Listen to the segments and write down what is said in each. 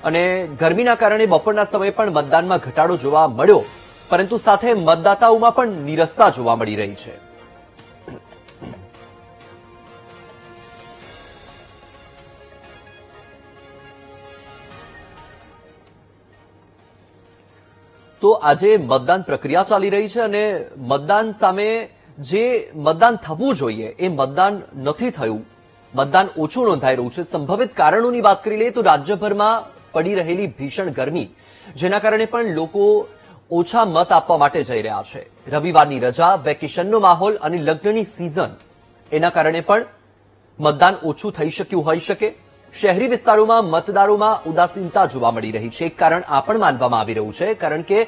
અને ગરમીના કારણે બપોરના સમયે પણ મતદાનમાં ઘટાડો જોવા મળ્યો, પરંતુ સાથે મતદાતાઓમાં પણ નીરસતા જોવા મળી રહી છે. તો આજે મતદાન પ્રક્રિયા ચાલી રહી છે અને મતદાન સામે જે મતદાન થવું જોઈએ એ મતદાન નથી થયું, મતદાન ઓછું નોંધાઈ રહ્યું છે. સંભવિત કારણોની વાત કરી લઈએ તો રાજ્યભરમાં પડી રહેલી ભીષણ ગરમી, જેના કારણે પણ લોકો ઓછા મત આપવા માટે જઈ રહ્યા છે. રવિવારની રજા, વેકેશનનો માહોલ અને લગ્નની સિઝન, એના કારણે પણ મતદાન ઓછું થઈ શક્યું હોઈ શકે. શહેરી વિસ્તારોમાં મતદારોમાં ઉદાસીનતા જોવા મળી રહી છે. એક કારણ આ પણ માનવામાં આવી રહ્યું છે કારણ કે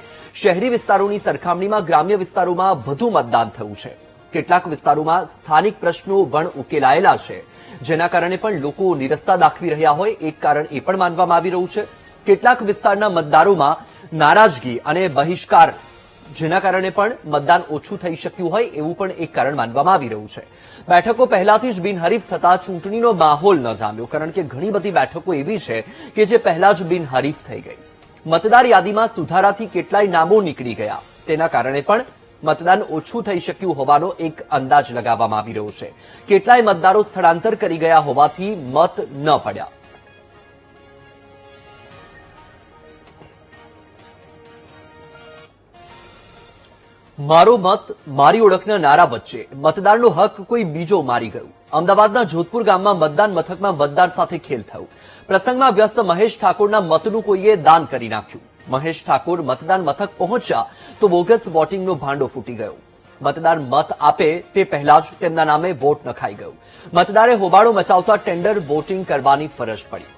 શહેરી વિસ્તારોની સરખામણીમાં ગ્રામ્ય વિસ્તારોમાં વધુ મતદાન થયું છે. કેટલાક વિસ્તારોમાં સ્થાનિક પ્રશ્નો વણ ઉકેલાયેલા છે, જેના કારણે પણ લોકો નિરસતા દાખવી રહ્યા હોય એક કારણ એ પણ માનવામાં આવી રહ્યું છે. કેટલાક વિસ્તારના મતદારોમાં નારાજગી અને બહિષ્કાર, જેના કારણે પણ મતદાન ઓછું થઈ શક્યું હોય એવું પણ એક કારણ માનવામાં આવી રહ્યું છે. બેઠકો પહેલાથી જ બિનહરીફ થતા ચૂંટણીનો માહોલ ન જામ્યો, કારણ કે ઘણી બધી બેઠકો એવી છે કે જે પહેલા જ બિનહરીફ થઈ ગઈ. મતદાર યાદીમાં સુધારાથી કેટલાય નામો નીકળી ગયા, તેના કારણે પણ મતદાન ઓછું થઈ શક્યું હોવાનો એક અંદાજ લગાવવામાં આવી રહ્યો છે. કેટલાય મતદારો સ્થળાંતર કરી ગયા હોવાથી મત ન પડ્યા. મારો મત મારી ઓળખના નારા વચ્ચે મતદારનો હક કોઈ બીજો મારી ગયું. અમદાવાદના જોધપુર ગામમાં મતદાન મથકમાં મતદાર સાથે ખેલ થયું. પ્રસંગમાં વ્યસ્ત મહેશ ઠાકોરના મતનું કોઈએ દાન કરી નાખ્યું. મહેશ ઠાકોર મતદાન મથક પહોંચ્યા તો બોગસ વોટિંગનો ભાંડો ફૂટી ગયો. મતદાર મત આપે તે પહેલા જ તેમના નામે વોટ નખાઈ ગયો. મતદારે હોબાળો મચાવતા ટેન્ડર વોટિંગ કરવાની ફરજ પડી.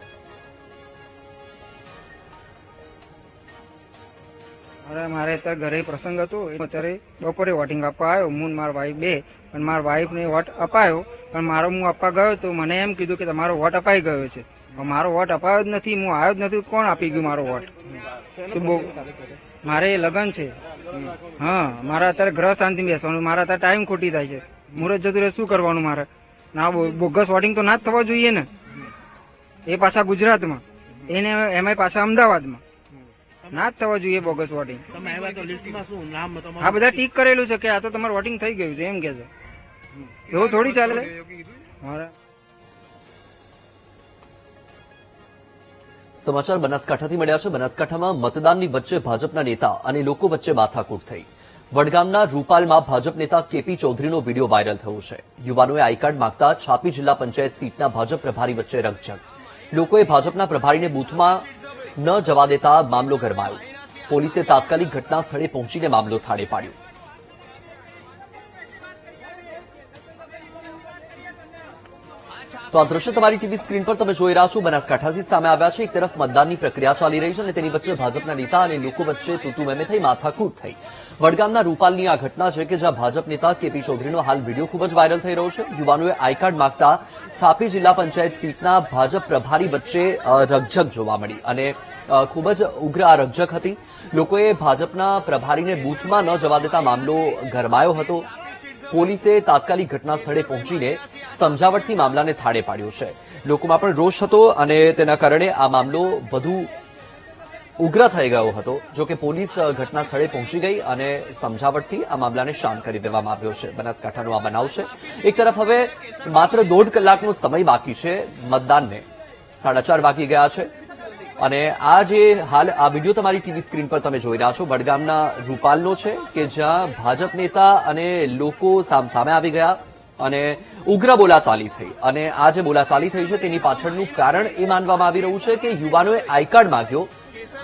મારે અત્યારે ઘરે પ્રસંગ હતો, અત્યારે બપોરે વોટિંગ આપવા આવ્યો. હું મારા વાઈફ બે, પણ મારા વાઈફને વોટ અપાયો, પણ મારો હું આપવા ગયો તો મને એમ કીધું કે તમારો વોટ અપાઈ ગયો છે. મારો વોટ અપાયો જ નથી, હું આવ્યો જ નથી. કોણ આપી ગયું મારો વોટ? મારે લગ્ન છે. હા, મારે અત્યારે ગ્રહ શાંતિ બેસવાનું, મારા અત્યારે ટાઈમ ખોટી થાય છે. મુહૂર્ત જતું રહે, શું કરવાનું મારે? ના, બોગસ વોટિંગ તો ના જ થવા જોઈએ ને. એ પાછા ગુજરાતમાં, એને એમાં પાછા અમદાવાદમાં ના જ થવા જોઈએ બોગસ વોટિંગ. આ બધા ટીક કરેલું છે કે આ તો તમારું વોટિંગ થઈ ગયું છે એમ કે છે. એવું થોડી ચાલે. સમાચાર બનાસકાંઠાથી મળ્યા છે. બનાસકાંઠામાં મતદાનની વચ્ચે ભાજપના નેતા અને લોકો વચ્ચે માથાકૂટ થઈ. વડગામના રૂપાલમાં ભાજપ નેતા કેપી ચૌધરીનો વિડીયો વાયરલ થયો છે. યુવાનોએ આઈ કાર્ડ માંગતા છાપી જિલ્લા પંચાયત સીટના ભાજપ પ્રભારી વચ્ચે રકઝક. લોકોએ ભાજપના પ્રભારીને બૂથમાં ન જવા દેતા મામલો ગરમાયો. પોલીસે તાત્કાલિક ઘટના સ્થળે પહોંચીને મામલો થાળે પાડ્યો. તો આ દ્રશ્ય તમારી ટીવી સ્ક્રીન પર તમે જોઈ રહ્યા છો. બનાસકાંઠાથી સામે આવ્યા છે. એક તરફ મતદાનની પ્રક્રિયા ચાલી રહી છે અને તેની વચ્ચે ભાજપના નેતા અને લોકો વચ્ચે તૂતુમેમે થઈ, માથાકૂટ થઈ. વડગામના રૂપાલની આ ઘટના છે કે જ્યાં ભાજપ નેતા કેપી ચૌધરીનો હાલ વિડીયો ખૂબ જ વાયરલ થઈ રહ્યો છે. યુવાનોએ આઈ કાર્ડ માંગતા છાપી જિલ્લા પંચાયત સીટના ભાજપ પ્રભારી વચ્ચે રકઝક જોવા મળી અને ખૂબ જ ઉગ્ર આ રકઝક હતી. લોકોએ ભાજપના પ્રભારીને બૂથમાં ન જવા દેતા મામલો ગરમાયો હતો. પોલીસે તાત્કાલિક ઘટના સ્થળે પહોંચીને સમજાવટથી મામલાને થાળે પાડ્યો છે. લોકોમાં પણ રોષ હતો અને તેના કારણે આ મામલો વધુ ઉગ્ર થઈ ગયો હતો. જોકે પોલીસ ઘટના સ્થળે પહોંચી ગઈ અને સમજાવટથી આ મામલાને શાંત કરી દેવામાં આવ્યો છે. બનાસકાંઠાનો આ બનાવ છે. એક તરફ હવે માત્ર 1.5 કલાકનો સમય બાકી છે મતદાનને. 4:30 વાગી ગયા છે અને આ જે હાલ આ વિડીયો તમારી ટીવી સ્ક્રીન પર તમે જોઈ રહ્યા છો વડગામના રૂપાલનો છે કે જ્યાં ભાજપ નેતા અને લોકો સામસામે આવી ગયા અને ઉગ્ર બોલાચાલી થઈ. અને આ જે બોલાચાલી થઈ છે તેની પાછળનું કારણ એ માનવામાં આવી રહ્યું છે કે યુવાનોએ આઈ કાર્ડ માંગ્યો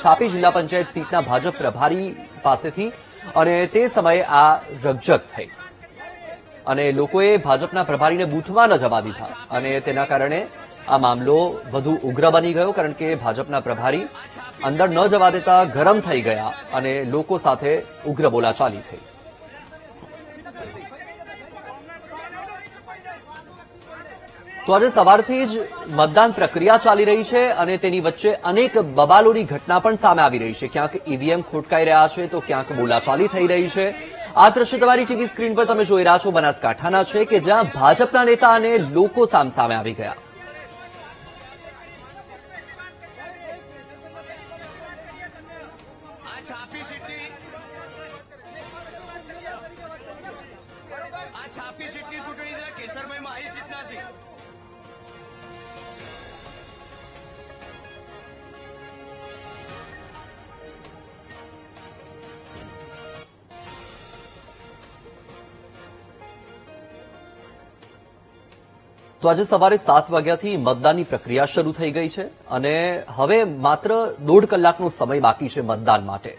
છાપી જિલ્લા પંચાયત સીટના ભાજપ પ્રભારી પાસેથી અને તે સમયે આ રકઝક થઈ અને લોકોએ ભાજપના પ્રભારીને બૂથમાં ન જવા દીધા અને તેના કારણે આ મામલો વધુ ઉગ્ર બની ગયો, કારણ કે ભાજપના પ્રભારી અંદર ન જવા દેતા ગરમ થઈ ગયા અને લોકો સાથે ઉગ્ર બોલાચાલી થઈ. તો આજે સવારથી જ મતદાન પ્રક્રિયા ચાલી રહી છે અને તેની વચ્ચે અનેક બબાલોની ઘટના પણ સામે આવી રહી છે. ક્યાંક ઈવીએમ ખોટકાઈ રહ્યા છે તો ક્યાંક બોલાચાલી થઈ રહી છે. આ દ્રશ્ય તમારી ટીવી સ્ક્રીન પર તમે જોઈ રહ્યા છો બનાસકાંઠાના છે કે જ્યાં ભાજપના નેતા અને લોકો સામસામે આવી ગયા. તો આજે સવારે 7 વાગ્યાથી મતદાનની પ્રક્રિયા શરૂ થઈ ગઈ છે અને હવે માત્ર 1.5 કલાકનો સમય બાકી છે મતદાન માટે.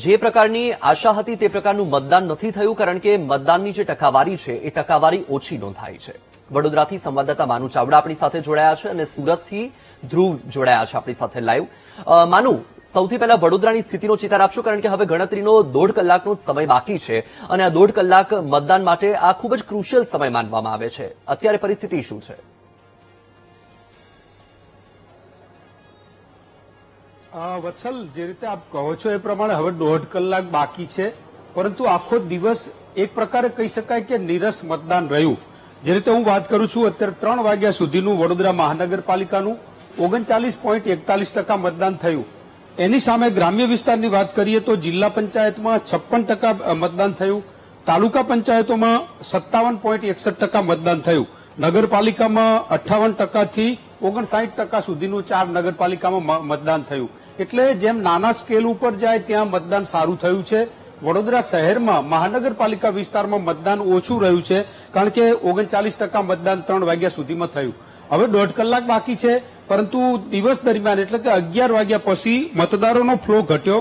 જે પ્રકારની આશા હતી તે પ્રકારનું મતદાન નથી થયું, કારણ કે મતદાનની જે ટકાવારી છે એ ટકાવારી ઓછી નોંધાઈ છે. વડોદરાથી સંવાદદાતા માનુ ચાવડા આપણી સાથે જોડાયા છે અને સુરતથી ધ્રુવ જોડાયા છે આપણી સાથે લાઈવ. માનુ, સૌથી પહેલા વડોદરાની સ્થિતિનો ચિતાર આપશો, કારણ કે હવે ગણતરીનો 1.5 કલાકનો જ સમય બાકી છે અને આ 1.5 કલાક મતદાન માટે આ ખૂબ જ ક્રુશિયલ સમય માનવામાં આવે છે. અત્યારે પરિસ્થિતિ શું છે? વત્સલ, જે રીતે આપ કહો છો એ પ્રમાણે હવે 1.5 કલાક બાકી છે, પરંતુ આખો દિવસ એક પ્રકારે કહી શકાય કે નીરસ મતદાન રહ્યું. જે રીતે હું વાત કરું છું, અત્યારે 3 વાગ્યા સુધીનું વડોદરા મહાનગરપાલિકાનું 39.41% મતદાન થયું. એની સામે ગ્રામ્ય વિસ્તારની વાત કરીએ તો જિલ્લા પંચાયતમાં 56% મતદાન થયું, તાલુકા પંચાયતોમાં 57.61% મતદાન થયું, નગરપાલિકામાં 58% થી 59% સુધીનું 4 નગરપાલિકામાં મતદાન થયું. એટલે જેમ નાના સ્કેલ ઉપર જાય ત્યાં મતદાન સારું થયું છે. વડોદરા શહેરમાં મહાનગરપાલિકા વિસ્તારમાં મતદાન ઓછું રહ્યું છે, કારણ કે 39% મતદાન 3 વાગ્યા સુધીમાં થયું. હવે 1.5 કલાક બાકી છે, પરંતુ દિવસ દરમિયાન એટલે કે 11 વાગ્યા પછી મતદારોનો ફ્લો ઘટ્યો.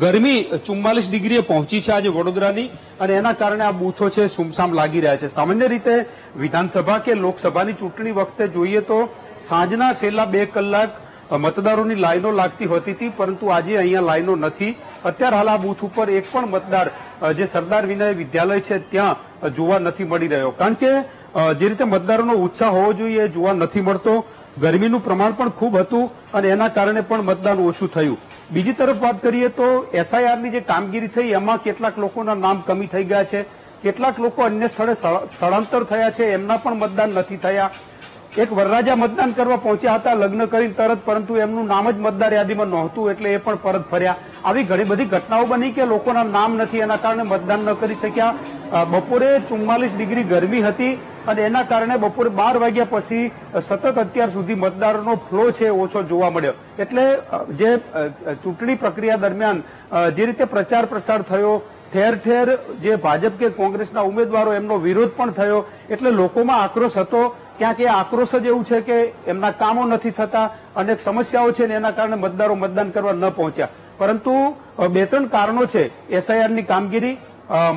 ગરમી 44 ડિગ્રીએ પહોંચી છે આજે વડોદરાની, અને એના કારણે આ બૂથો છે સુમસામ લાગી રહ્યા છે. સામાન્ય રીતે વિધાનસભા કે લોકસભાની ચૂંટણી વખતે જોઈએ તો સાંજના છેલ્લા 2 કલાક મતદારોની લાઈનો લાગતી હોતી હતી, પરંતુ આજે અહીંયા લાઈનો નથી. અત્યારે હાલ આ બૂથ ઉપર એક પણ મતદાર જે સરદાર વિનય વિદ્યાલય છે ત્યાં જોવા નથી મળી રહ્યો, કારણ કે જે રીતે મતદારોનો ઉત્સાહ હોવો જોઈએ એ જોવા નથી મળતો. ગરમીનું પ્રમાણ પણ ખૂબ હતું અને એના કારણે પણ મતદાન ઓછું થયું. બીજી તરફ વાત કરીએ તો એસઆઈઆરની જે કામગીરી થઈ એમાં કેટલાક લોકોના નામ કમી થઈ ગયા છે, કેટલાક લોકો અન્ય સ્થળે સ્થળાંતર થયા છે, એમના પણ મતદાન નથી થયા. એક વરરાજા મતદાન કરવા પહોંચ્યા હતા લગ્ન કરીને તરત, પરંતુ એમનું નામ જ મતદાર યાદીમાં નહોતું એટલે એ પણ પરત ફર્યા. આવી ઘણી બધી ઘટનાઓ બની કે લોકોના નામ નથી, એના કારણે મતદાન ન કરી શક્યા. બપોરે 44 ડિગ્રી ગરમી હતી અને એના કારણે બપોરે 12 વાગ્યા પછી સતત અત્યાર સુધી મતદારોનો ફ્લો છે ઓછો જોવા મળ્યો. એટલે જે ચૂંટણી પ્રક્રિયા દરમિયાન જે રીતે પ્રચાર પ્રસાર થયો, ઠેર ઠેર જે ભાજપ કે કોંગ્રેસના ઉમેદવારો એમનો વિરોધ પણ થયો, એટલે લોકોમાં આક્રોશ હતો. ક્યાંક એ આક્રોશ જ એવું છે કે એમના કામો નથી થતા, અનેક સમસ્યાઓ છે ને એના કારણે મતદારો મતદાન કરવા ન પહોંચ્યા. પરંતુ 2-3 કારણો છે. એસઆઈઆરની કામગીરી,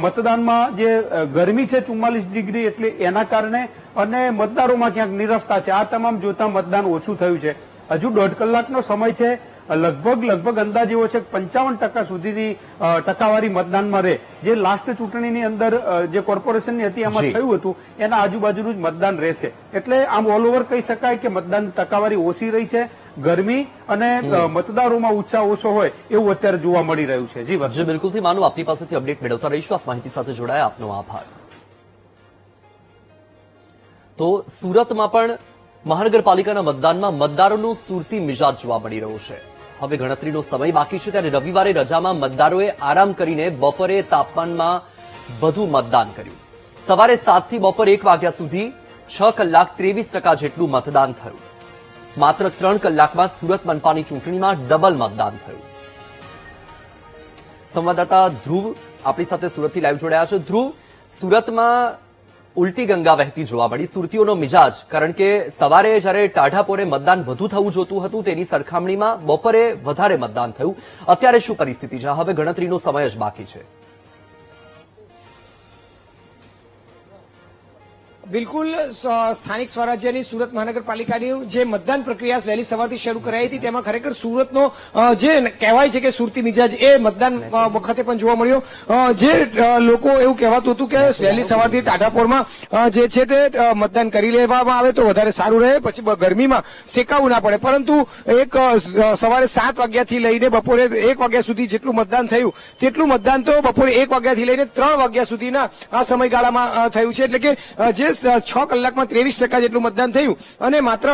મતદાનમાં જે ગરમી છે 44 ડિગ્રી એટલે એના કારણે, અને મતદારોમાં ક્યાંક નિરસતા છે. આ તમામ જોતા મતદાન ઓછું થયું છે. હજુ 1.5 કલાકનો સમય છે. લગભગ અંદાજ એવો છે કે 55% સુધીની ટકાવારી મતદાનમાં રહે. જે લાસ્ટ ચૂંટણીની અંદર જે કોર્પોરેશનની હતી એમાં થયું હતું એના આજુબાજુનું જ મતદાન રહેશે. એટલે આમ ઓલ ઓવર કહી શકાય કે મતદાન ટકાવારી ઓછી રહી છે. ગરમી અને મતદારોમાં ઉત્સાહ ઓછો હોય એવું અત્યારે જોવા મળી રહ્યું છે. જી બિલકુલથી માનુ, આપની પાસેથી અપડેટ મેળવતા રહીશું. આપ માહિતી સાથે જોડાયા, આપનો આભાર. તો સુરતમાં પણ મહાનગરપાલિકાના મતદાનમાં મતદારોનો સુરતી મિજાજ જોવા મળી રહ્યો છે. હવે ગણતરીનો સમય બાકી છે, ત્યારે રવિવારે રજામાં મતદારોએ આરામ કરીને બપોરે તાપમાનમાં વધુ મતદાન કર્યું. સવારે 7 થી બપોરે 1 વાગ્યા સુધી 6 કલાક 23% જેટલું મતદાન થયું. માત્ર 3 કલાકમાં સુરત મનપાની ચૂંટણીમાં ડબલ મતદાન થયું. સંવાદદાતા ધ્રુવ આપણી સાથે સુરતથી લાઈવ જોડાયા છે. ધ્રુવ, સુરતમાં ઉલટી ગંગા વહેતી જોવા મળી. સુરતીઓનો મિજાજ, કારણ કે સવારે જ્યારે ટાઢાપોરે મતદાન વધુ થવું જોતું હતું તેની સરખામણીમાં બપોરે વધારે મતદાન થયું. અત્યારે શું પરિસ્થિતિ છે? હવે ગણતરીનો સમય જ બાકી છે. બિલકુલ, સ્થાનિક સ્વરાજ્યની સુરત મહાનગરપાલિકાની જે મતદાન પ્રક્રિયા વહેલી સવારથી શરૂ કરાઈ હતી તેમાં ખરેખર સુરતનો જે કહેવાય છે કે સુરતી મિજાજ એ મતદાન વખતે પણ જોવા મળ્યો. જે લોકો એવું કહેવાતું હતું કે વહેલી સવારથી ટાઢાપોરમાં જે છે તે મતદાન કરી લેવામાં આવે તો વધારે સારું રહે, પછી ગરમીમાં શેકાવું ના પડે. પરંતુ એક સવારે 7 વાગ્યાથી લઈને બપોરે 1 વાગ્યા સુધી જેટલું મતદાન થયું તેટલું મતદાન તો બપોરે 1 વાગ્યાથી લઈને 3 વાગ્યા સુધીના આ સમયગાળામાં થયું છે. એટલે કે જે 6 કલાકમાં 23% જેટલું મતદાન થયું અને માત્ર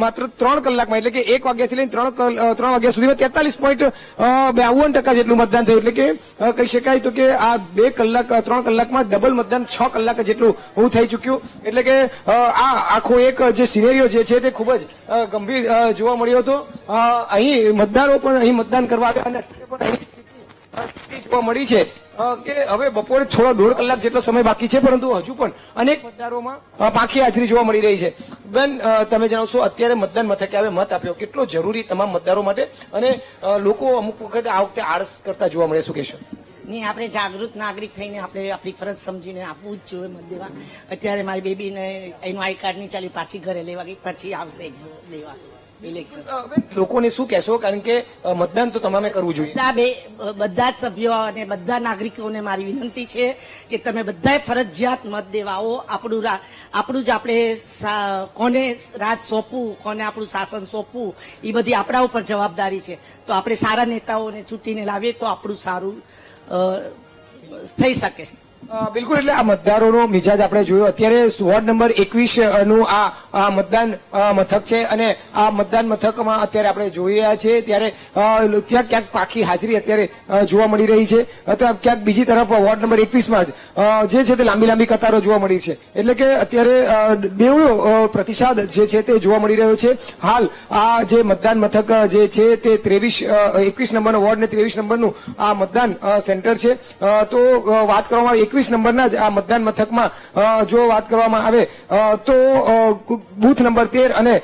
માત્ર 3 કલાકમાં એટલે કે 1 વાગ્યાથી લઈને 3 વાગ્યા સુધીમાં 43.52% જેટલું મતદાન થયું. એટલે કે કહી શકાય તો કે આ 3 કલાકમાં ડબલ મતદાન 6 કલાક જેટલું થઈ ચુક્યું. એટલે કે આ આખો એક જે સિનેરિયો જે છે તે ખૂબ જ ગંભીર જોવા મળ્યો હતો. અહીં મતદારો પણ અહીં મતદાન કરવા આવ્યા અને જોવા મળી છે કે હવે બપોરે થોડો 1.5 કલાક જેટલો સમય બાકી છે, પરંતુ હજુ પણ અનેક મતદારોમાં પાંખી હાજરી જોવા મળી રહી છે. બેન, તમે જણાવશો અત્યારે મતદાન મથકે આવે મત આપ્યો કેટલો જરૂરી તમામ મતદારો માટે, અને લોકો અમુક વખત આ વખતે આળસ કરતા જોવા મળે, શું કહેશો? નહીં, આપણે જાગૃત નાગરિક થઈને આપણે આપણી ફરજ સમજીને આપવું જ જોઈએ મત દેવા. અત્યારે મારી બેબીને એનું આઈ કાર્ડ નહીં ચાલ્યું, પાછી ઘરે લેવા ગઈ, પછી આવશે દેવા ઇલેક્શન. લોકોને શું કહેશો, કારણ કે મતદાન તો તમામે કરવું જોઈએ. બધા જ સભ્યો અને બધા નાગરિકોને મારી વિનંતી છે કે તમે બધાએ ફરજિયાત મત દેવા આવો. આપણું જ આપણે કોને રાજ સોંપવું, કોને આપણું શાસન સોંપવું, એ બધી આપણા ઉપર જવાબદારી છે. તો આપણે સારા નેતાઓને ચૂંટીને લાવીએ તો આપણું સારું થઈ શકે. બિલકુલ, એટલે આ મતદારોનો મિજાજ આપણે જોયો. અત્યારે વોર્ડ નંબર 21 નું આ મતદાન મથક છે અને આ મતદાન મથકમાં અત્યારે આપણે જોઈ રહ્યા છીએ ત્યારે ત્યાં ક્યાંક પાકી હાજરી અત્યારે જોવા મળી રહી છે, તો ક્યાંક બીજી તરફ વોર્ડ નંબર 21માં જે છે તે લાંબી કતારો જોવા મળી છે. એટલે કે અત્યારે બેવડો પ્રતિસાદ જે છે તે જોવા મળી રહ્યો છે. હાલ આ જે મતદાન મથક જે છે તે 21 નંબરનો વોર્ડ ને 23 નંબરનું આ મતદાન સેન્ટર છે. તો વાત કરવામાં આવે 21 નંબરના જ આ મતદાન મથકમાં જો વાત કરવામાં આવે તો બૂથ નંબર 13 અને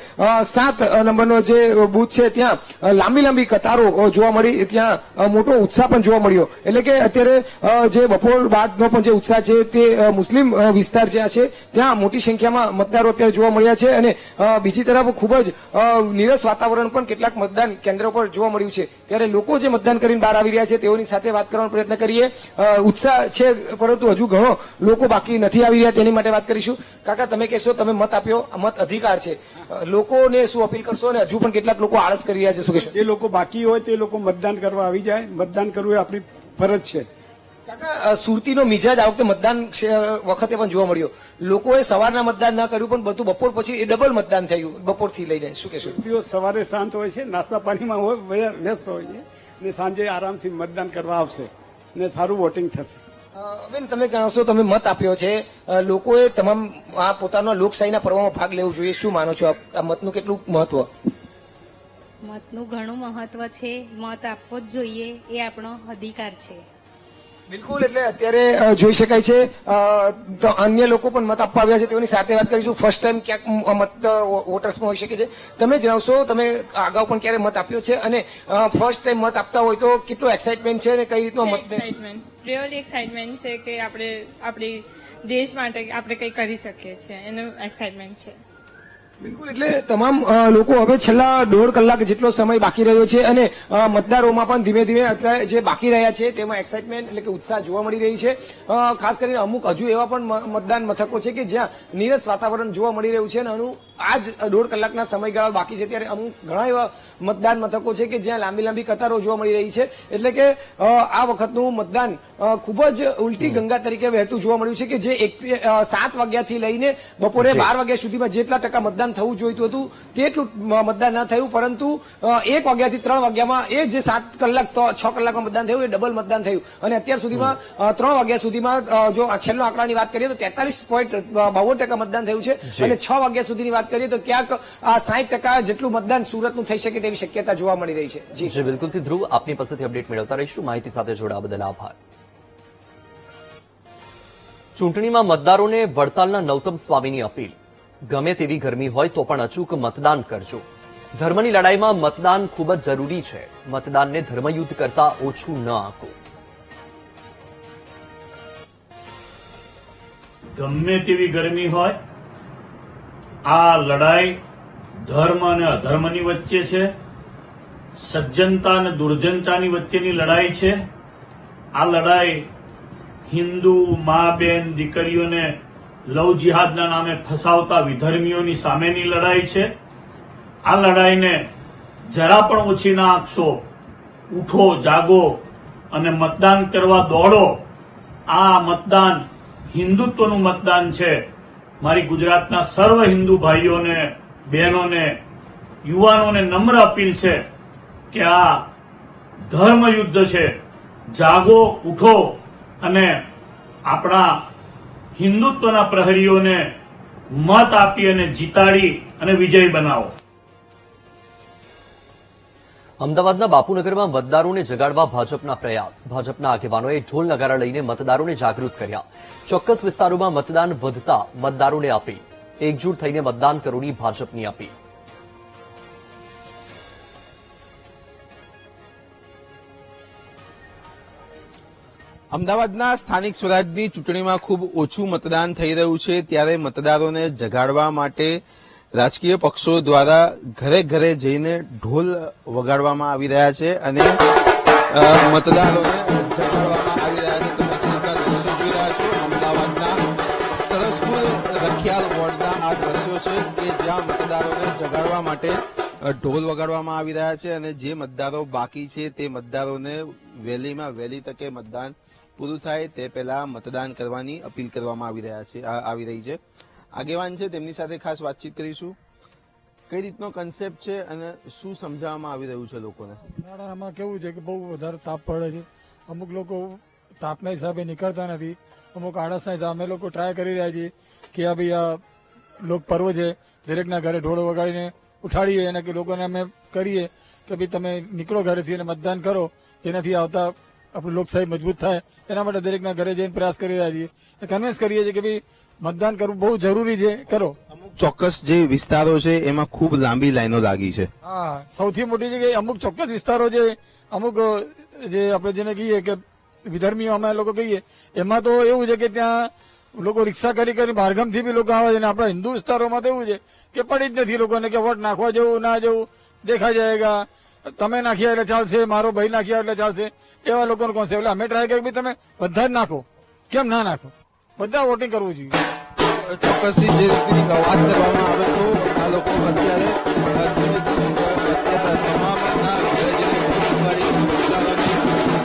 7 નંબરનો જે બૂથ છે ત્યાં લાંબી કતારો જોવા મળી, ત્યાં મોટો ઉત્સાહ પણ જોવા મળ્યો. એટલે કે અત્યારે જે બપોર બાદનો પણ જે ઉત્સાહ છે તે મુસ્લિમ વિસ્તાર જ્યાં છે ત્યાં મોટી સંખ્યામાં મતદારો અત્યારે જોવા મળ્યા છે. અને બીજી તરફ ખૂબ જ નીરસ વાતાવરણ પણ કેટલાક મતદાન કેન્દ્રો પર જોવા મળ્યું છે. ત્યારે લોકો જે મતદાન કરીને બહાર આવી રહ્યા છે તેઓની સાથે વાત કરવાનો પ્રયત્ન કરીએ. ઉત્સાહ છે પરંતુ હજુ ઘણો લોકો બાકી નથી આવી રહ્યા, તેની માટે વાત કરીશું. કાકા, તમે કહેશો, તમે મત આપ્યો, મત અધિકાર છે, લોકોને શું અપીલ કરશો અને હજુ પણ કેટલાક લોકો આળસ કરી રહ્યા છે, શું કહેશો? જે લોકો બાકી હોય તે લોકો મતદાન કરવા આવી જાય. મતદાન કરવું એ આપણી ફરજ છે. કાકા, સુરતીનો મિજાજ આ વખતે મતદાન વખતે પણ જોવા મળ્યો. લોકોએ સવારના મતદાન ન કર્યું પણ બધું બપોર પછી એ ડબલ મતદાન થયું બપોરથી લઈને, શું કહેશો? સુરતીઓ સવારે શાંત હોય છે, નાસ્તા પાણીમાં હોય, વ્યસ્ત હોય છે, ને સાંજે આરામથી મતદાન કરવા આવશે ને સારું વોટિંગ થશે. બેન, તમે કહો, તમે મત આપ્યો છે, લોકોએ તમામ આ પોતાનો લોકશાહીના પર્વમાં ભાગ લેવું જોઈએ, શું માનો છો? આ મતનું કેટલું મહત્વ? મતનું ઘણું મહત્વ છે. મત આપવો જ જોઈએ, એ આપણો અધિકાર છે. બિલકુલ, એટલે અત્યારે જોઈ શકાય છે તો અન્ય લોકો પણ મત આપવા આવ્યા છે, તેઓની સાથે વાત કરીશું. ફર્સ્ટ ટાઈમ ક્યાંક મત વોટર્સમાં હોઈ શકે છે. તમે જણાવશો, તમે અગાઉ પણ ક્યારે મત આપ્યો છે અને ફર્સ્ટ ટાઈમ મત આપતા હોય તો કેટલું એક્સાઇટમેન્ટ છે અને કઈ રીતનો મત? રિયલી એક્સાઇટમેન્ટ છે કે આપણે આપણી દેશ માટે આપણે કંઈ કરી શકીએ છીએ, એનું એક્સાઇટમેન્ટ છે. બિલકુલ, એટલે તમામ લોકો હવે છેલ્લા 1.5 કલાક જેટલો સમય બાકી રહ્યો છે અને મતદારોમાં પણ ધીમે ધીમે અત્યારે જે બાકી રહ્યા છે તેમાં એક્સાઇટમેન્ટ એટલે કે ઉત્સાહ જોવા મળી રહી છે. ખાસ કરીને અમુક હજુ એવા પણ મતદાન મથકો છે કે જ્યાં નીરસ વાતાવરણ જોવા મળી રહ્યું છે અને આ જ 1.5 કલાકના સમયગાળા બાકી છે ત્યારે અમુક ઘણા એવા મતદાન મથકો છે કે જ્યાં લાંબી કતારો જોવા મળી રહી છે. એટલે કે આ વખતનું મતદાન ખૂબ જ ઉલટી ગંગા તરીકે વહેતું જોવા મળ્યું છે કે જે 7 વાગ્યાથી લઈને બપોરે 12 વાગ્યા સુધીમાં જેટલા ટકા મતદાન થવું જોઈતું હતું તેટલું મતદાન ન થયું, પરંતુ 1 વાગ્યાથી 3 વાગ્યામાં એ જે 7 કલાક તો 6 કલાકમાં મતદાન થયું એ ડબલ મતદાન થયું. અને અત્યાર સુધીમાં 3 વાગ્યા સુધીમાં જો છેલ્લો આંકડાની વાત કરીએ તો 43.52% મતદાન થયું છે અને 6 વાગ્યા સુધીની વાત કરીએ તો ક્યાંક 60% જેટલું મતદાન સુરતનું થઈ શકે તેવી શક્યતા જોવા મળી રહી છે. જી બિલકુલથી ધ્રુવ, આપની પાસેથી અપડેટ મેળવતા રહીશું. માહિતી સાથે જોડાવા બદલ આભાર. ચૂંટણીમાં મતદારોને વડતાલના નૌતમ સ્વામીની અપીલ, ગમે તેવી ગરમી હોય તો પણ અચૂક મતદાન કરજો. ધર્મની લડાઈમાં મતદાન ખૂબ જ જરૂરી છે. મતદાનને ધર્મયુદ્ધ કરતા ઓછું ન આંકો. ગમે તેવી ગરમી હોય, આ લડાઈ ધર્મ અને અધર્મની વચ્ચે છે, સજ્જનતા અને દુર્જનતાની વચ્ચેની લડાઈ છે. આ લડાઈ હિન્દુ મા બેન દીકરીઓને લવ જિહાદના નામે ફસાવતા વિધર્મીઓની સામેની લડાઈ છે. આ લડાઈને જરા પણ ઓછી ના આંકશો. ઉઠો, જાગો અને મતદાન કરવા દોડો. આ મતદાન હિન્દુત્વનું મતદાન છે. મારી ગુજરાતના સર્વ હિન્દુ ભાઈઓને, બહેનોને, યુવાનોને નમ્ર અપીલ છે કે આ ધર્મ યુદ્ધ છે. જાગો, ઉઠો અને આપણા હિન્દુત્વના પ્રહરીઓને મત આપી અને જીતાડી અને વિજય બનાવો. અમદાવાદના બાપુનગરમાં મતદારોને જગાડવા ભાજપના પ્રયાસ. ભાજપના આગેવાનોએ ઢોલ નગારા લઈને મતદારોને જાગૃત કર્યા. ચોક્કસ વિસ્તારોમાં મતદાન વધતા મતદારોને અપીલ. એકજૂટ થઈને મતદાન કરોની ભાજપની અપીલ. અમદાવાદના સ્થાનિક સ્વરાજની ચૂંટણીમાં ખૂબ ઓછું મતદાન થઈ રહ્યું છે, ત્યારે મતદારોને જગાડવા માટે રાજકીય પક્ષો દ્વારા ઘરે ઘરે જઈને ઢોલ વગાડવામાં આવી રહ્યા છે અને મતદારોને જગાડવામાં આવી રહ્યા છે. તમે ચિંતા દ્રશ્યો જોઈ રહ્યા છો. અમદાવાદના સરસપુર રખિયાલ વોર્ડના આ દ્રશ્યો છે કે જ્યાં મતદારોને જગાડવા માટે ઢોલ વગાડવામાં આવી રહ્યા છે અને જે મતદારો બાકી છે તે મતદારોને વહેલીમાં વહેલી તકે મતદાન પૂરું થાય તે પહેલા મતદાન કરવાની અપીલ કરવામાં આવી રહી છે. આગેવાન છે, તેમની સાથે ખાસ વાતચીત કરીશું. કઈ રીતનો કન્સેપ્ટ છે અને શું સમજાવવામાં આવી રહ્યું છે લોકોને? આમાં કેવું છે કે બહુ વધારે તાપ પડે છે. અમુક લોકો તાપના હિસાબે નીકળતા નથી, અમુક આળસના હિસાબે અમે લોકો ટ્રાય કરી રહ્યા છીએ કે આ ભાઈ આ લોક પર્વ છે, દરેકના ઘરે ઢોળ વગાડીને ઉઠાડીએ અને કે લોકોને અમે કરીએ કે ભાઈ તમે નીકળો ઘરેથી અને મતદાન કરો, જેનાથી આવતા આપણું લોકશાહી મજબૂત થાય. એના માટે દરેકના ઘરે જઈને પ્રયાસ કરી રહ્યા છીએ, કન્વિન્સ કરીએ છીએ કે ભાઈ મતદાન કરવું બહુ જરૂરી છે, કરો. અમુક ચોક્કસ જે વિસ્તારો છે એમાં ખૂબ લાંબી લાઈનો લાગી છે. હા, સૌથી મોટી છે કે અમુક ચોક્કસ વિસ્તારો છે, અમુક જે આપણે જેને કહીએ કે વિધર્મીઓ અમે લોકો કહીએ, એમાં તો એવું છે કે ત્યાં લોકો રિક્ષા કરી બહારગામથી બી લોકો આવે છે. અને આપણા હિન્દુ વિસ્તારોમાં તો એવું છે કે પડી જ નથી લોકોને કે વોટ નાખવા જવું ના જવું, દેખાઈ જાયગા, તમે નાખ્યા એટલે ચાલશે, મારો ભાઈ નાખ્યા એટલે ચાલશે, એવા લોકોનો કોન્સેપ્ટ. એટલે અમે ટ્રાય કરીએ કે તમે બધા જ નાખો, કેમ ના નાખો, બધા વોટિંગ કરવું જોઈએ. ચોક્કસથી જે રીતની વાત કરવામાં આવે તો આ લોકો અત્યારે તમામના ઘરે જઈને ઢોલ વગાડી મતદારોને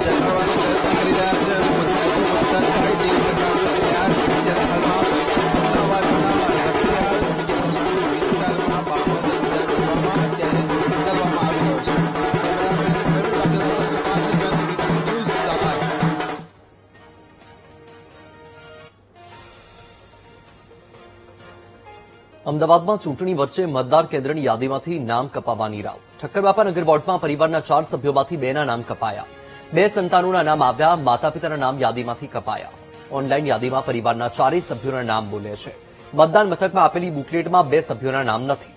જગાડવાનો પ્રયત્ન કરી રહ્યા છે અને વધુ મતદાન થાય તે પ્રકારનો પ્રયાસ અત્યારે હાલમાં અમદાવાદના રખિયાલ સરસપુર વિસ્તારમાં બાપુનગર વિધાનસભામાં અત્યારે કરવામાં આવી રહ્યો છે. ન્યૂઝ અમદાવાદ. અમદાવાદમાં ચૂંટણી વચ્ચે મતદાર કેન્દ્રની યાદીમાંથી નામ કપાવવાની રાવ. ઠક્કરબાપા નગર વોર્ડમાં પરિવારના 4 સભ્યોમાંથી 2ના નામ કપાયા. 2 સંતાનોના નામ આવ્યા, માતા પિતાના નામ યાદીમાંથી કપાયા. ઓનલાઈન યાદીમાં પરિવારના 4 સભ્યોના નામ બોલે છે. મતદાન મથકમાં આપેલી બુકલેટમાં 2 સભ્યોના નામ નથી.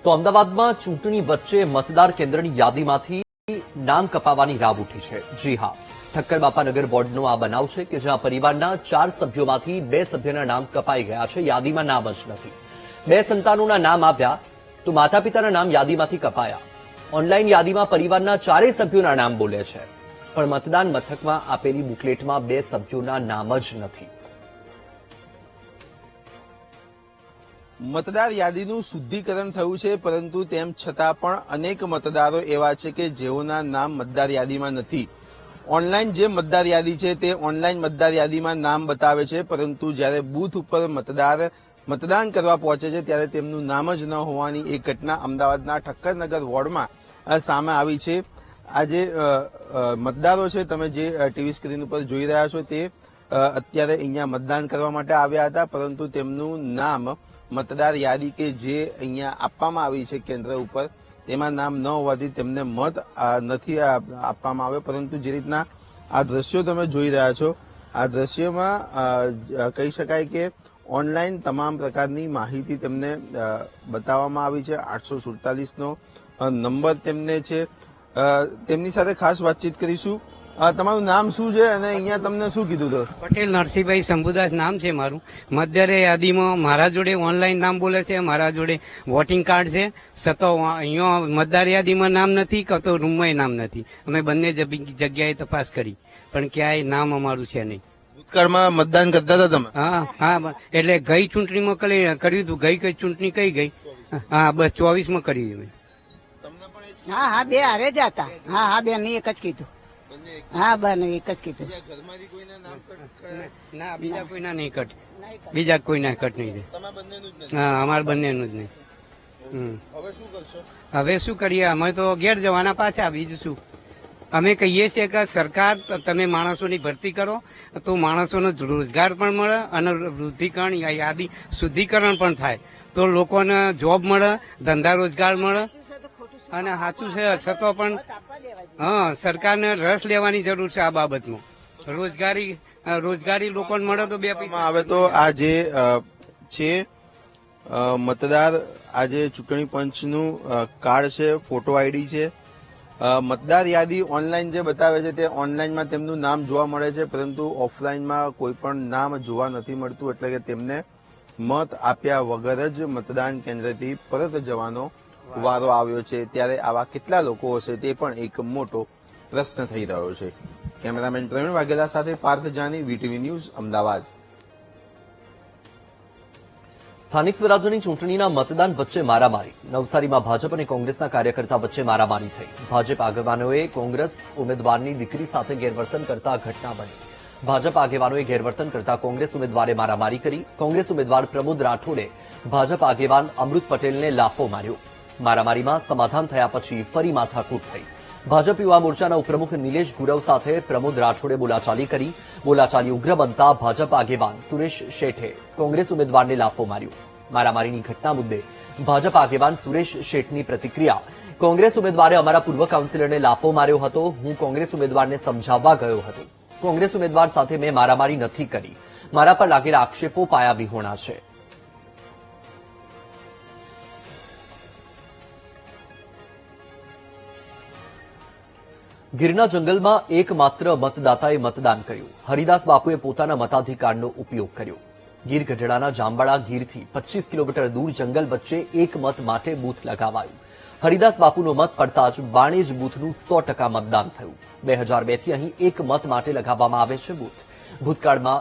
તો અમદાવાદમાં ચૂંટણી વચ્ચે મતદાર કેન્દ્રની યાદીમાંથી નામ કપાવવાની રાવ ઉઠી છે. જી હા, ઠક્કરબાપાનગર વોર્ડનો આ બનાવ છે કે જ્યાં પરિવારના 4 સભ્યોમાંથી 2 સભ્યોના નામ કપાઈ ગયા છે. યાદીમાં નામ જ નથી. 2 સંતાનોના નામ આવ્યા તો માતા પિતાના નામ યાદીમાંથી કપાયા. ઓનલાઈન યાદીમાં પરિવારના 4 સભ્યોના નામ બોલે છે, પણ મતદાન મથકમાં આપેલી બુકલેટમાં 2 સભ્યોના નામ જ નથી. મતદાર યાદીનું શુદ્ધિકરણ થયું છે, પરંતુ તેમ છતાં પણ અનેક મતદારો એવા છે કે જેઓના નામ મતદાર યાદીમાં નથી. ઓનલાઈન જે મતદાર યાદી છે તે ઓનલાઈન મતદાર યાદીમાં નામ બતાવે છે, પરંતુ જ્યારે બૂથ ઉપર મતદાન કરવા પહોંચે છે ત્યારે તેમનું નામ જ ન હોવાની એક ઘટના અમદાવાદના ઠક્કરનગર વોર્ડમાં સામે આવી છે. આજે મતદારો છે, તમે જે ટીવી સ્ક્રીન ઉપર જોઈ રહ્યા છો તે અત્યારે અહીંયા મતદાન કરવા માટે આવ્યા હતા, પરંતુ તેમનું નામ મતદાર યાદી કે જે અહીંયા આપવામાં આવી છે કેન્દ્ર ઉપર તેમાં નામ ન હોવાથી તેમને મત નથી આપવામાં આવે. પરંતુ જે રીતના આ દ્રશ્યો તમે જોઈ રહ્યા છો, આ દ્રશ્યમાં કહી શકાય કે ઓનલાઈન તમામ પ્રકારની માહિતી તેમને બતાવવામાં આવી છે. 847નો નંબર તેમને છે. તેમની સાથે ખાસ વાતચીત કરીશું. તમારું નામ શું છે અને અહીંયા તમને શું કીધું હતું? પટેલ નરસિંહભાઈ શંભુદાસ નામ છે મારું. મતદાર યાદીમાં મારા જોડે ઓનલાઈન નામ બોલે છે, મારા જોડે વોટિંગ કાર્ડ છે, છતાં અહીંયા મતદાર યાદીમાં નામ નથી, તો રૂમમાં નામ નથી. અમે બંને જગ્યાએ તપાસ કરી પણ ક્યાંય નામ અમારું છે નહીં. ભૂતકાળમાં મતદાન કરતા હતા તમે? હા, એટલે ગઈ ચૂંટણીમાં કર્યું હતું. ગઈ ચૂંટણી કઈ ગઈ? હા, બસ 24માં કરી. તમને પણ હા, 2 હારે જ હતા. હા, 2 ની એક જ કીધું. હા બને એક જ કીધું ઘરમાંથી કોઈના નામ કટ ના બીજા કોઈના નહીં કટ, બીજા કોઈના કટ નહીં. તમારા બંનેનું જ નથી. હા અમારે બંનેનું જ નહીં. હવે શું કરશો? હવે શું કરીએ, અમે તો ઘેર જવાના પાછા, બીજું શું. અમે કહીએ છીએ કે સરકાર તમે માણસોની ભરતી કરો તો માણસોનો રોજગાર પણ મળે અને વૃદ્ધિકરણ યાદી શુદ્ધિકરણ પણ થાય તો લોકોને જોબ મળે, ધંધા રોજગાર મળે. અને સાચું છે છતાં પણ હા સરકારને રસ લેવાની જરૂર છે આ બાબતમાં. રોજગારી લોકોને મળે તો બે પૈસા આવે તો આ જે છે મતદાર આજે ચૂંટણી પંચનું કાર્ડ છે, ફોટો આઈડી છે. મતદાર યાદી ઓનલાઈન જે બતાવે છે તે ઓનલાઈનમાં તેમનું નામ જોવા મળે છે, પરંતુ ઓફલાઈનમાં કોઈ પણ નામ જોવા નથી મળતું, એટલે કે તેમને મત આપ્યા વગર જ મતદાન કેન્દ્રથી પરત જવાનો વારો આવ્યો છે. ત્યારે આવા કેટલા લોકો હશે તે પણ એક મોટો પ્રશ્ન થઈ રહ્યો છે. કેમેરામેન પ્રવીણ વાઘેલા સાથે પાર્થ જાની, વીટીવી ન્યૂઝ, અમદાવાદ. સ્થાનિક સ્વરાજ્યની ચૂંટણીના મતદાન વચ્ચે મારામારી. નવસારીમાં ભાજપ અને કોંગ્રેસના કાર્યકર્તા વચ્ચે મારામારી થઈ. ભાજપ આગેવાનોએ કોંગ્રેસ ઉમેદવારની દીકરી સાથે ગેરવર્તન કરતા ઘટના બની. ભાજપ આગેવાનોએ ગેરવર્તન કરતા કોંગ્રેસ ઉમેદવારે મારામારી કરી. કોંગ્રેસ ઉમેદવાર પ્રમોદ રાઠોડે ભાજપ આગેવાન અમૃત પટેલને લાફો માર્યો. મારામારીમાં સમાધાન થયા પછી ફરી માથાકૂટ થઈ. ભાજપ યુવા મોરચાના ઉપપ્રમુખ નિલેશ ગુરવ સાથે પ્રમોદ રાઠોડે બોલાચાલી કરી. બોલાચાલી ઉગ્ર બનતા ભાજપ આગેવાન સુરેશ શેઠે કોંગ્રેસ ઉમેદવારને લાફો માર્યો. મારામારીની ઘટના મુદ્દે ભાજપ આગેવાન સુરેશ શેઠની પ્રતિક્રિયા. કોંગ્રેસ ઉમેદવારે અમારા પૂર્વ કાઉન્સિલરને લાફો માર્યો હતો. હું કોંગ્રેસ ઉમેદવારને સમજાવવા ગયો હતો. કોંગ્રેસ ઉમેદવાર સાથે મેં મારામારી નથી કરી. મારા પર લાગેલા આક્ષેપો પાયા વિહોણા છે. ગીરના જંગલમાં એકમાત્ર મતદાતાએ મતદાન કર્યું. હરિદાસ બાપુએ પોતાના મતાધિકારનો ઉપયોગ કર્યો. ગીર ગઢડાના જામવાડા ગીરથી 25 કિલોમીટર દૂર જંગલ વચ્ચે એક મત માટે બૂથ લગાવાયું. હરિદાસ બાપુનો મત પડતા જ બાણેજ બૂથનું 100% મતદાન થયું. 2002 થી અહીં એક મત માટે લગાવવામાં આવે છે બૂથ. ભૂતકાળમાં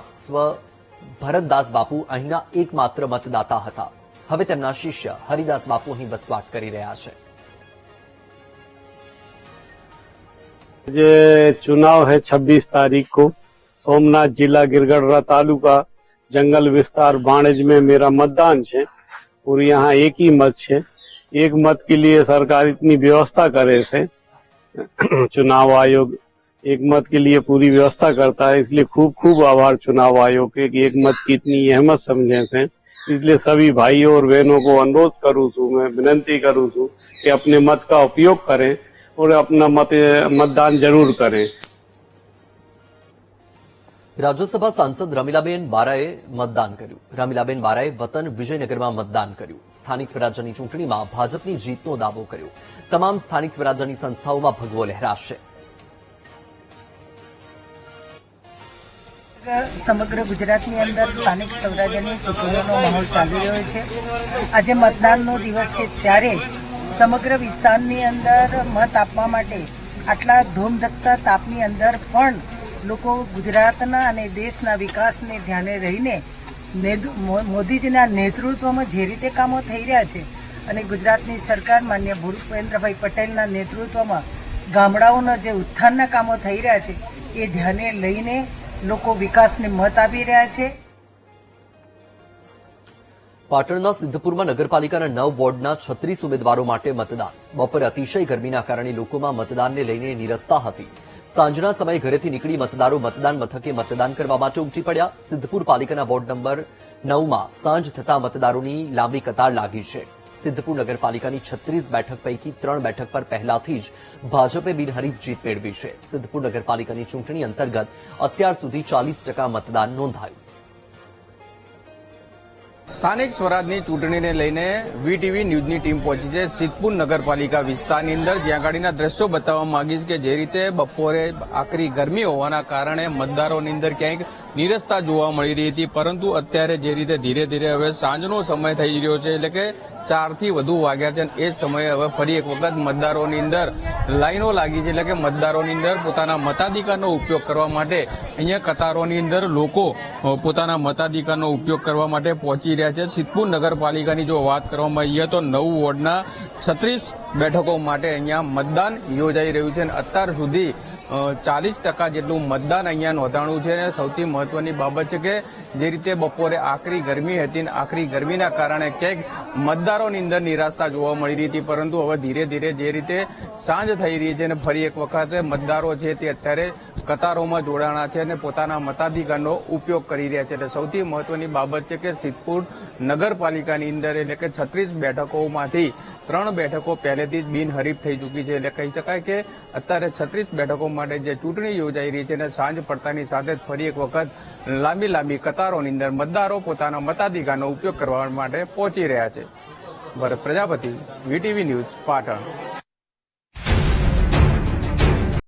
ભરતદાસ બાપુ અહીંના એકમાત્ર મતદાતા હતા. હવે તેમના શિષ્ય હરિદાસ બાપુ અહીં વસવાટ કરી રહ્યા છે. ये चुनाव है 26 तारीख को सोमनाथ जिला गिरगढ़ तालुका जंगल विस्तार बाणेज में मेरा मतदान है और यहाँ एक ही मत है. एक मत के लिए सरकार इतनी व्यवस्था करे से चुनाव आयोग एक मत के लिए पूरी व्यवस्था करता है, इसलिए खूब खूब आभार चुनाव आयोग के कि एक मत की इतनी अहमत समझे से. इसलिए सभी भाइयों और बहनों को अनुरोध करूँ छू, मैं विनती करूँ छू कि अपने मत का उपयोग करें और अपना मतदान जरूर करें. રાજ્યસભા સાંસદ રમીલાબેન બારાએ મતદાન કર્યું. રમીલાબેન બારાએ વતન વિજયનગરમાં મતદાન કર્યું. સ્થાનિક સ્વરાજ્યની ચૂંટણીમાં ભાજપની જીતનો દાવો કર્યો. તમામ સ્થાનિક સ્વરાજ્યની સંસ્થાઓમાં ભગવો લહેરાશે. સમગ્ર ગુજરાતની અંદર સ્થાનિક સ્વરાજ્યની ચૂંટણીઓનો માહોલ ચાલી રહ્યો છે. આજે મતદાનનો દિવસ છે ત્યારે સમગ્ર વિસ્તારની અંદર મત આપવા માટે આટલા ધૂમધકતા તાપની અંદર પણ લોકો ગુજરાતના અને દેશના વિકાસને ધ્યાને રહીને મોદીજીના નેતૃત્વમાં જે રીતે કામો થઈ રહ્યા છે અને ગુજરાતની સરકાર માન્ય ભૂપેન્દ્રભાઈ પટેલના નેતૃત્વમાં ગામડાઓના જે ઉત્થાનના કામો થઈ રહ્યા છે એ ધ્યાને લઈને લોકો વિકાસને મત આપી રહ્યા છે. પાટણના સિદ્ધપુરમાં નગરપાલિકાના 9 વોર્ડના 36 ઉમેદવારો માટે મતદાન. બપોરે અતિશય ગરમીના કારણે લોકોમાં મતદાનને લઈને નિરસતા હતી. સાંજના સમયે ઘરેથી નીકળી મતદારો મતદાન મથકે મતદાન કરવા માટે ઉમટી પડ્યા. સિદ્ધપુર પાલિકાના વોર્ડ નંબર 9માં સાંજ થતા મતદારોની લાંબી કતાર લાગી છે. સિદ્ધપુર નગરપાલિકાની 36 બેઠક પૈકી 3 બેઠક પર પહેલાથી જ ભાજપે બિનહરીફ જીત મેળવી છે. સિદ્ધપુર નગરપાલિકાની ચૂંટણી અંતર્ગત અત્યાર સુધી 40% મતદાન નોંધાયું. સ્થાનિક સ્વરાજની ચૂંટણીને લઈને વીટીવી ન્યૂઝની ટીમ પહોંચી છે સિદ્ધપુર નગરપાલિકા વિસ્તારની અંદર, જ્યાં ગાડીના દ્રશ્યો બતાવવા માંગીશ કે જે રીતે બપોરે આકરી ગરમી હોવાના કારણે મતદારોની અંદર ક્યાંક નીરસતા જોવા મળી રહી હતી, પરંતુ અત્યારે જે રીતે ધીરે ધીરે હવે સાંજનો સમય થઈ રહ્યો છે, એટલે કે 4 થી વધુ વાગ્યા છે, એ સમયે હવે ફરી એક વખત મતદારોની અંદર લાઈનો લાગી છે, એટલે કે મતદારોની અંદર પોતાના મતાધિકારનો ઉપયોગ કરવા માટે અહીંયા કતારોની અંદર લોકો પોતાના મતાધિકારનો ઉપયોગ કરવા માટે પહોંચી રહ્યા છે. સિદ્ધપુર નગરપાલિકાની જો વાત કરવામાં આવીએ તો 9 વોર્ડના 36 બેઠકો માટે અહીંયા મતદાન યોજાઈ રહ્યું છે અને અત્યાર સુધી 40% જેટલું મતદાન અહીંયા નોંધાણું છે અને સૌથી મહત્વની બાબત છે કે જે રીતે બપોરે આકરી ગરમી હતી અને આકરી ગરમીના કારણે ક્યાંક મતદારોની અંદર નિરાશતા જોવા મળી રહી હતી, પરંતુ હવે ધીરે ધીરે જે રીતે સાંજ થઈ રહી છે અને ફરી એક વખત મતદારો છે તે અત્યારે કતારોમાં જોડાણા છે અને પોતાના મતાધિકારનો ઉપયોગ કરી રહ્યા છે. એટલે સૌથી મહત્વની બાબત છે કે સિદ્ધપુર નગરપાલિકાની અંદર એટલે કે 36 બેઠકોમાંથી 3 બેઠકો પહેલેથી જ બિનહરીફ થઈ ચૂકી છે. એટલે કહી શકાય કે અત્યારે 36 બેઠકો માટે જે ચૂંટણી યોજાઈ રહી છે અને સાંજ પડતાની સાથે જ ફરી એક વખત લાંબી કતારોની અંદર મતદારો પોતાના મતાધિકારનો ઉપયોગ કરવા માટે પહોંચી રહ્યા છે. ભરત પ્રજાપતિ, વીટીવી ન્યૂઝ, પાટણ.